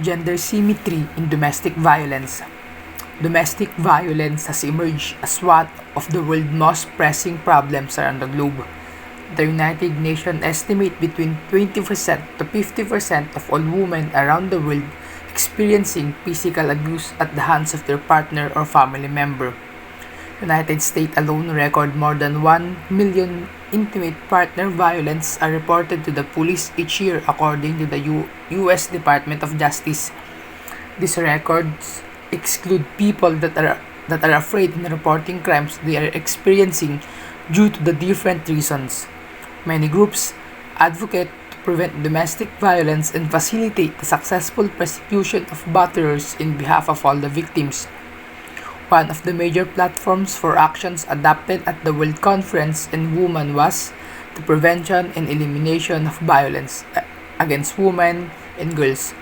Gender symmetry in domestic violence. Domestic violence has emerged as one of the world's most pressing problems around the globe. The United Nations estimate between 20% to 50% of all women around the world experiencing physical abuse at the hands of their partner or family member. United States alone record more than 1 million intimate partner violence are reported to the police each year according to the U.S. Department of Justice. These records exclude people that are afraid in reporting crimes they are experiencing due to the different reasons. Many groups advocate to prevent domestic violence and facilitate the successful prosecution of batterers in behalf of all the victims. One of the major platforms for actions adopted at the World Conference on Women was the prevention and elimination of violence against women and girls.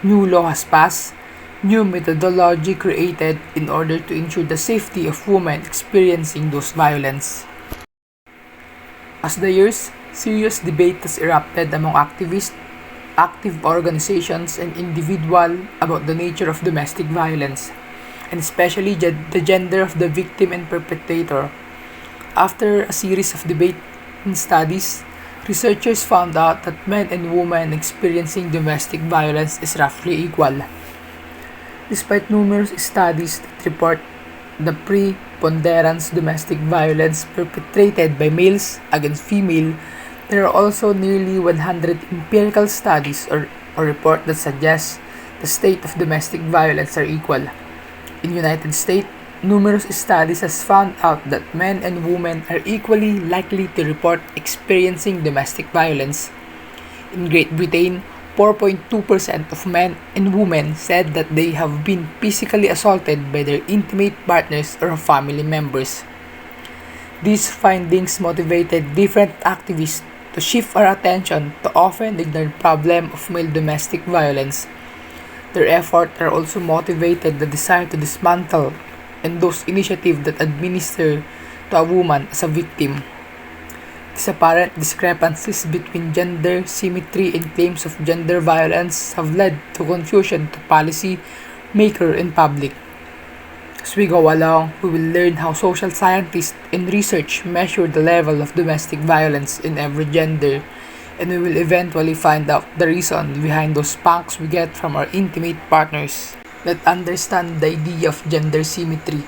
New law has passed, new methodology created in order to ensure the safety of women experiencing those violence. As the years, serious debate has erupted among activists, active organizations, and individuals about the nature of domestic violence, and especially the gender of the victim and perpetrator. After a series of debate and studies, researchers found out that men and women experiencing domestic violence is roughly equal. Despite numerous studies that report the preponderance domestic violence perpetrated by males against female, there are also nearly 100 empirical studies or reports that suggest the state of domestic violence are equal. In the United States, numerous studies has found out that men and women are equally likely to report experiencing domestic violence. In Great Britain, 4.2% of men and women said that they have been physically assaulted by their intimate partners or family members. These findings motivated different activists to shift our attention to often ignored problem of male domestic violence. Their efforts are also motivated the desire to dismantle and those initiatives that administer to a woman as a victim. These apparent discrepancies between gender symmetry and claims of gender violence have led to confusion to policy makers and public. As we go along, we will learn how social scientists and research measure the level of domestic violence in every gender, and we will eventually find out the reason behind those spanks we get from our intimate partners. Let's understand the idea of gender symmetry.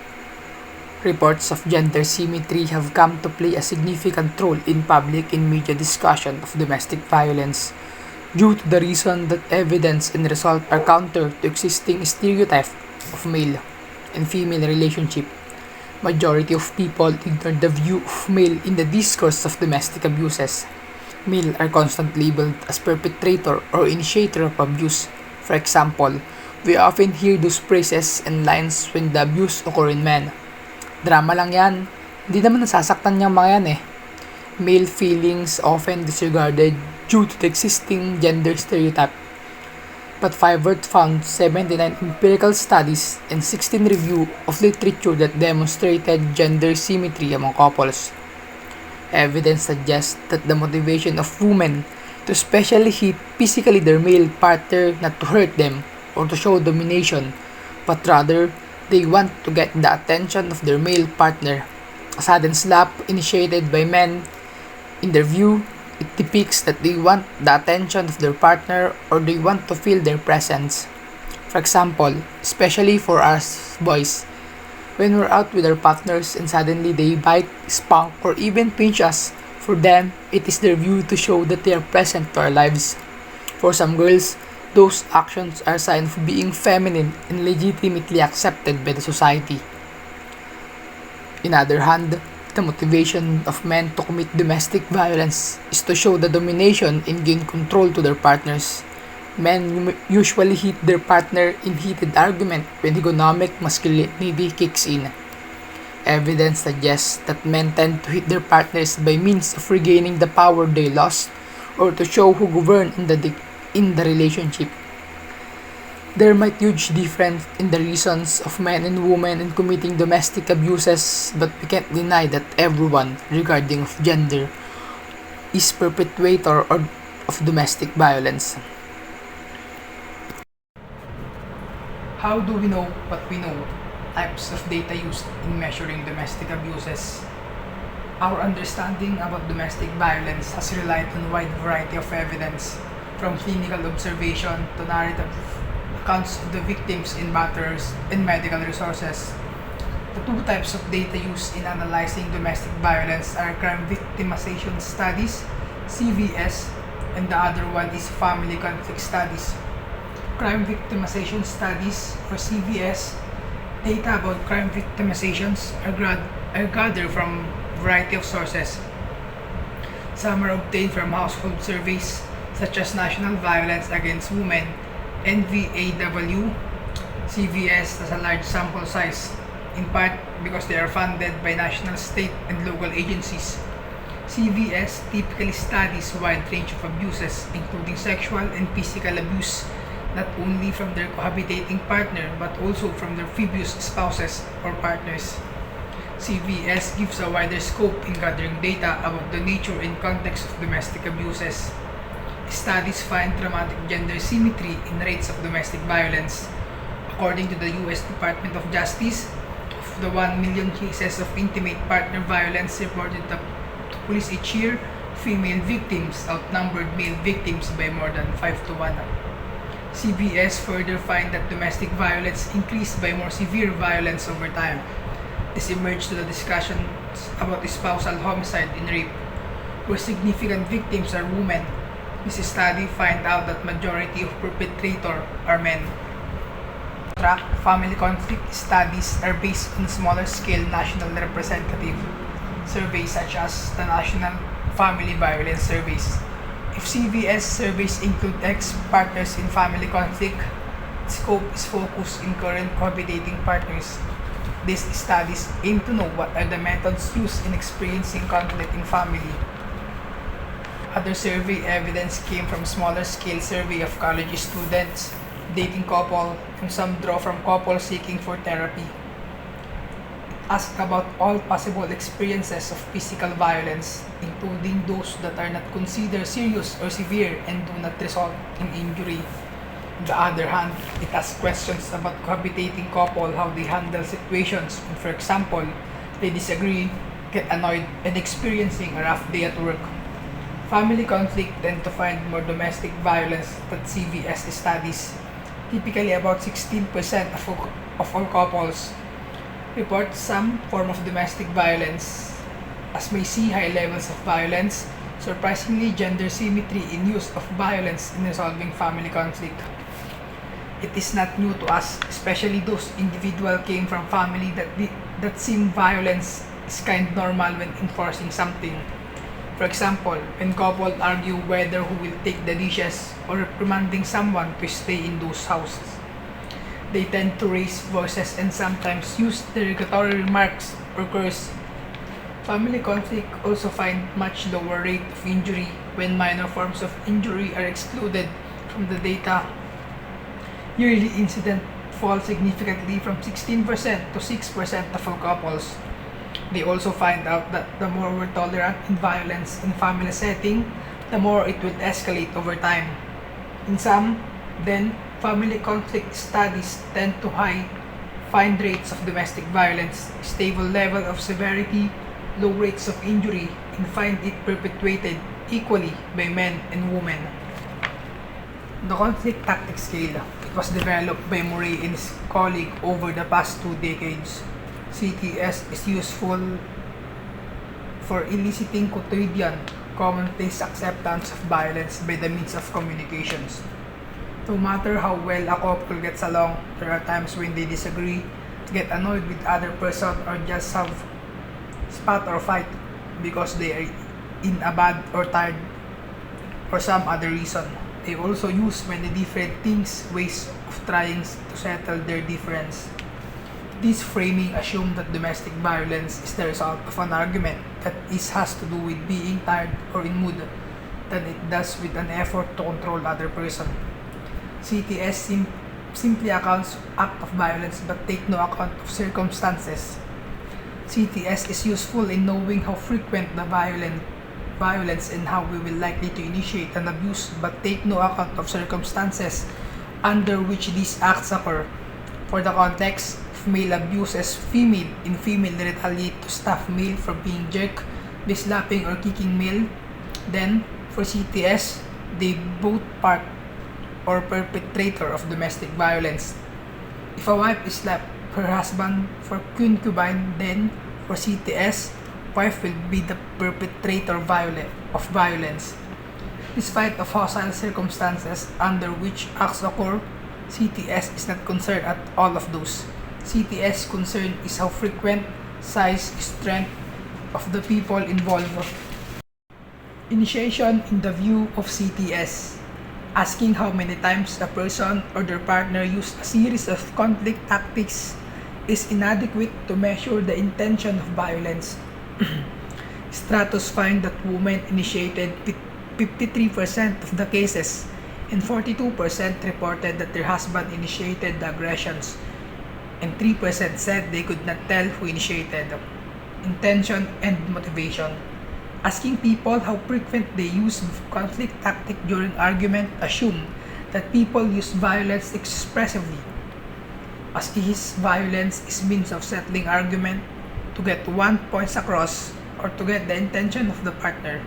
Reports of gender symmetry have come to play a significant role in public and media discussion of domestic violence due to the reason that evidence and results are counter to existing stereotypes of male and female relationship. Majority of people ignore the view of male in the discourse of domestic abuses. Male are constantly labeled as perpetrator or initiator of abuse. For example, we often hear those phrases and lines when the abuse occur in men. Drama lang yan. Hindi naman nasasaktan niyang mga yan eh. Male feelings often disregarded due to the existing gender stereotype. But Fiverr found 79 empirical studies and 16 reviews of literature that demonstrated gender symmetry among couples. Evidence suggests that the motivation of women to especially hit physically their male partner not to hurt them or to show domination, but rather they want to get the attention of their male partner. A sudden slap initiated by men, in their view, it depicts that they want the attention of their partner or they want to feel their presence. For example, especially for us boys, when we're out with our partners and suddenly they bite, spunk, or even pinch us, for them, it is their view to show that they are present to our lives. For some girls, those actions are signs of being feminine and legitimately accepted by the society. On the other hand, the motivation of men to commit domestic violence is to show the domination and gain control to their partners. Men usually hit their partner in heated argument when economic masculinity kicks in. Evidence suggests that men tend to hit their partners by means of regaining the power they lost or to show who govern in the relationship. There might be huge difference in the reasons of men and women in committing domestic abuses, but we can't deny that everyone, regarding of gender, is perpetrator of domestic violence. How do we know what we know? Types of data used in measuring domestic abuses. Our understanding about domestic violence has relied on a wide variety of evidence, from clinical observation to narrative accounts of the victims in matters and medical resources. The two types of data used in analyzing domestic violence are crime victimization studies, CVS, and the other one is family conflict studies. Crime victimization studies, or CVS, data about crime victimizations are gathered from a variety of sources. Some are obtained from household surveys such as National Violence Against Women, NVAW. CVS has a large sample size, in part because they are funded by national, state, and local agencies. CVS typically studies a wide range of abuses, including sexual and physical abuse, not only from their cohabitating partner but also from their previous spouses or partners. CVS gives a wider scope in gathering data about the nature and context of domestic abuses. Studies find dramatic gender symmetry in rates of domestic violence. According to the U.S. Department of Justice, of the 1 million cases of intimate partner violence reported to police each year, female victims outnumbered male victims by more than 5 to 1. CBS further find that domestic violence increased by more severe violence over time. This emerged to the discussions about spousal homicide and rape, where significant victims are women. This study find out that majority of perpetrators are men. Family conflict studies are based on smaller scale national representative surveys such as the National Family Violence Surveys. If CVS surveys include ex-partners in family conflict, scope is focused in current cohabitating partners. These studies aim to know what are the methods used in experiencing conflict in family. Other survey evidence came from smaller scale survey of college students, dating couple, and some draw from couples seeking for therapy. Ask about all possible experiences of physical violence, including those that are not considered serious or severe and do not result in injury. On the other hand, it asks questions about cohabitating couple, how they handle situations when, for example, they disagree, get annoyed, and experiencing a rough day at work. Family conflict tend to find more domestic violence than CVS studies. Typically, about 16% of all couples report some form of domestic violence. As may see high levels of violence, surprisingly gender symmetry in use of violence in resolving family conflict. It is not new to us, especially those individuals came from family that seem violence is kind normal when enforcing something. For example, when couples argue whether who will take the dishes or reprimanding someone to stay in those houses, they tend to raise voices and sometimes use derogatory remarks or curse. Family conflict also find much lower rate of injury when minor forms of injury are excluded from the data. Yearly incidents fall significantly from 16% to 6% of all couples. They also find out that the more we're tolerant in violence in family setting, the more it will escalate over time. In some, then, family conflict studies tend to find rates of domestic violence, stable level of severity, low rates of injury, and find it perpetuated equally by men and women. The conflict tactic scale, it was developed by Murray and his colleague over the past 2 decades. CTS is useful for eliciting quotidian, commonplace acceptance of violence by the means of communications. No matter how well a couple gets along, there are times when they disagree, get annoyed with other person, or just have spat or fight because they are in a bad or tired or some other reason. They also use many different things, ways of trying to settle their difference. This framing assumes that domestic violence is the result of an argument that has to do with being tired or in mood than it does with an effort to control other person. CTS simply accounts act of violence but take no account of circumstances. CTS is useful in knowing how frequent the violence and how we will likely to initiate an abuse but take no account of circumstances under which these acts occur. For the context, if male abuses female and female retaliate to stop male from being jerk by slapping or kicking male, then for CTS, they both part or perpetrator of domestic violence. If a wife is slapped her husband for concubine, then for CTS, wife will be the perpetrator of violence. Despite of hostile circumstances under which acts occur, CTS is not concerned at all of those. CTS concern is how frequent, size, strength of the people involved. Initiation in the view of CTS. Asking how many times a person or their partner used a series of conflict tactics is inadequate to measure the intention of violence. Stratos find that women initiated 53% of the cases and 42% reported that their husband initiated the aggressions, and 3% said they could not tell who initiated. Intention and motivation. Asking people how frequent they use conflict tactic during argument assume that people use violence expressively. As his violence is means of settling argument to get 1 point across or to get the intention of the partner.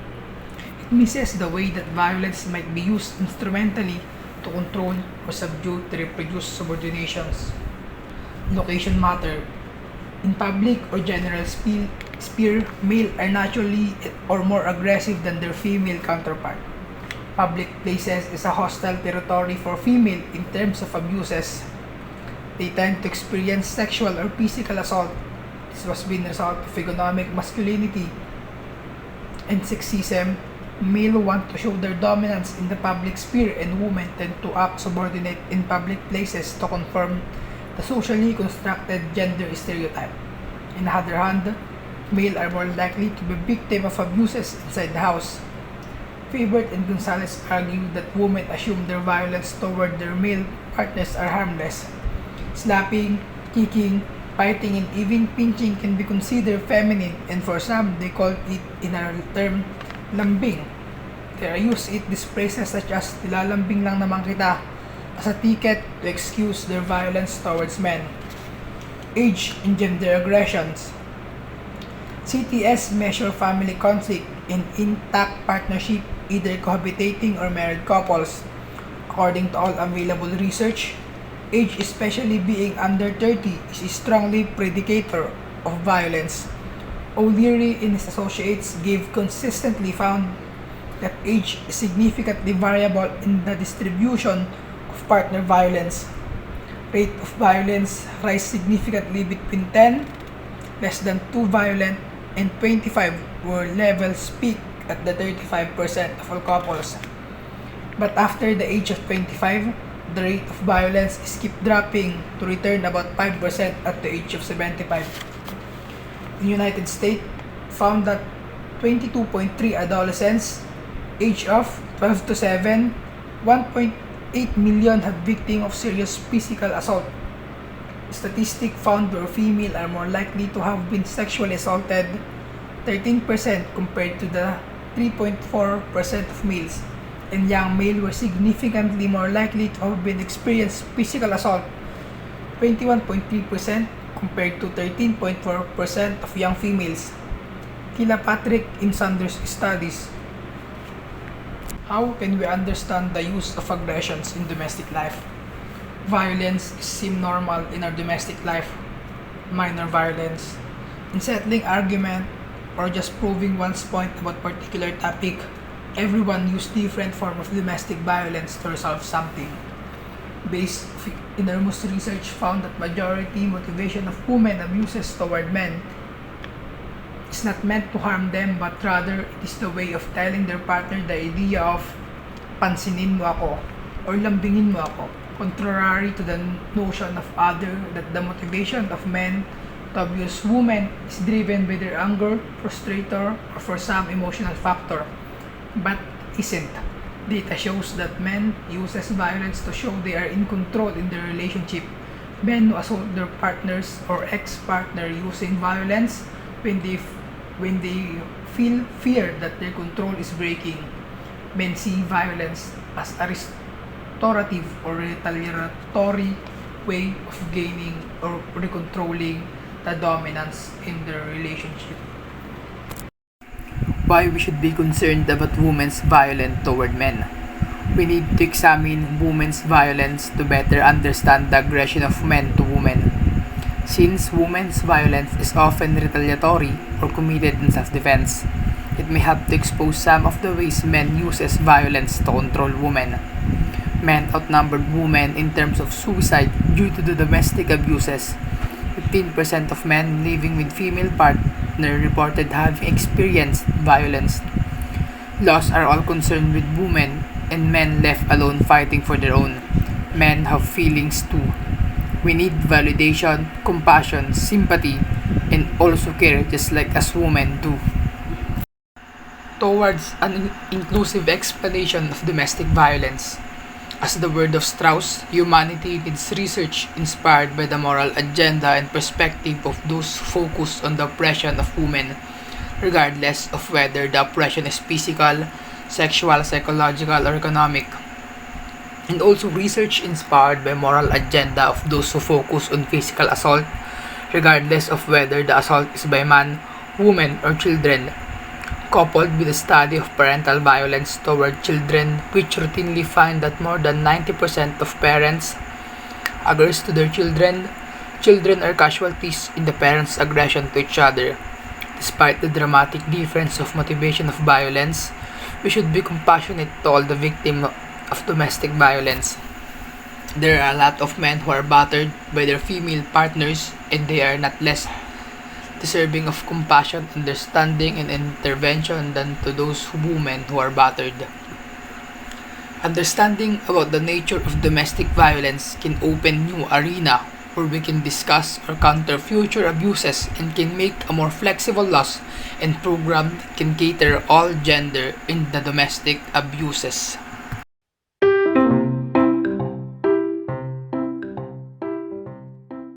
It misses the way that violence might be used instrumentally to control or subdue to reproduce subordinations. Location matter. In public or general sphere, male are naturally or more aggressive than their female counterpart. Public places is a hostile territory for female in terms of abuses. They tend to experience sexual or physical assault. This was been a result of economic masculinity and sexism. Male want to show their dominance in the public sphere, and women tend to act subordinate in public places to conform the socially constructed gender stereotype. On the other hand, male are more likely to be victim of abuses inside the house. Favorite and Gonzalez argue that women assume their violence toward their male partners are harmless. Slapping, kicking, biting, and even pinching can be considered feminine, and for some, they call it in a term, lambing. They use it these phrases such as "nilalambing lang naman kita" as a ticket to excuse their violence towards men. Age and gender aggressions. CTS measure family conflict in intact partnership, either cohabitating or married couples. According to all available research, age, especially being under 30, is a strongly predicator of violence. O'Leary and his associates gave consistently found that age is significantly variable in the distribution of partner violence. Rate of violence rise significantly between 10, less than 2 violent, and 25, where levels peak at the 35% of all couples. But after the age of 25, the rate of violence is keep dropping to return about 5% at the age of 75. The United States found that 22.3 adolescents age of 12 to 7, 1.8 million had victims of serious physical assault. Statistic found where female are more likely to have been sexually assaulted, 13% compared to the 3.4% of males, and young male were significantly more likely to have been experienced physical assault, 21.3% compared to 13.4% of young females. Kilpatrick in Sanders studies. How can we understand the use of aggressions in domestic life? Violence seems normal in our domestic life. Minor violence, in settling argument, or just proving one's point about particular topic, everyone use different form of domestic violence to resolve something. Based enormous research found that majority motivation of women abuses toward men is not meant to harm them, but rather it is the way of telling their partner the idea of pansinin mo ako or lambingin mo ako, contrary to the notion of other that the motivation of men to abuse women is driven by their anger, frustrator, or for some emotional factor, but isn't. Data shows that men uses violence to show they are in control in their relationship. Men who assault their partners or ex-partner using violence when they feel fear that their control is breaking. Men see violence as a restorative or retaliatory way of gaining or recontrolling the dominance in their relationship. Why we should be concerned about women's violence toward men. We need to examine women's violence to better understand the aggression of men to women. Since women's violence is often retaliatory or committed in self-defense, it may help to expose some of the ways men uses violence to control women. Men outnumbered women in terms of suicide due to the domestic abuses. 15% of men living with female partner reported having experienced violence. Laws are all concerned with women and men left alone fighting for their own. Men have feelings too. We need validation, compassion, sympathy, and also care just like as women do. Towards an inclusive explanation of domestic violence. As the word of Strauss, humanity needs research inspired by the moral agenda and perspective of those who focus on the oppression of women, regardless of whether the oppression is physical, sexual, psychological, or economic. And also research inspired by moral agenda of those who focus on physical assault, regardless of whether the assault is by man, woman, or children, coupled with a study of parental violence toward children, which routinely find that more than 90% of parents aggress to their children. Children are casualties in the parents' aggression to each other. Despite the dramatic difference of motivation of violence, we should be compassionate to all the victims of domestic violence. There are a lot of men who are battered by their female partners, and they are not less deserving of compassion, understanding, and intervention than to those women who are battered. Understanding about the nature of domestic violence can open new arena where we can discuss or counter future abuses and can make a more flexible laws and program that can cater all gender in the domestic abuses.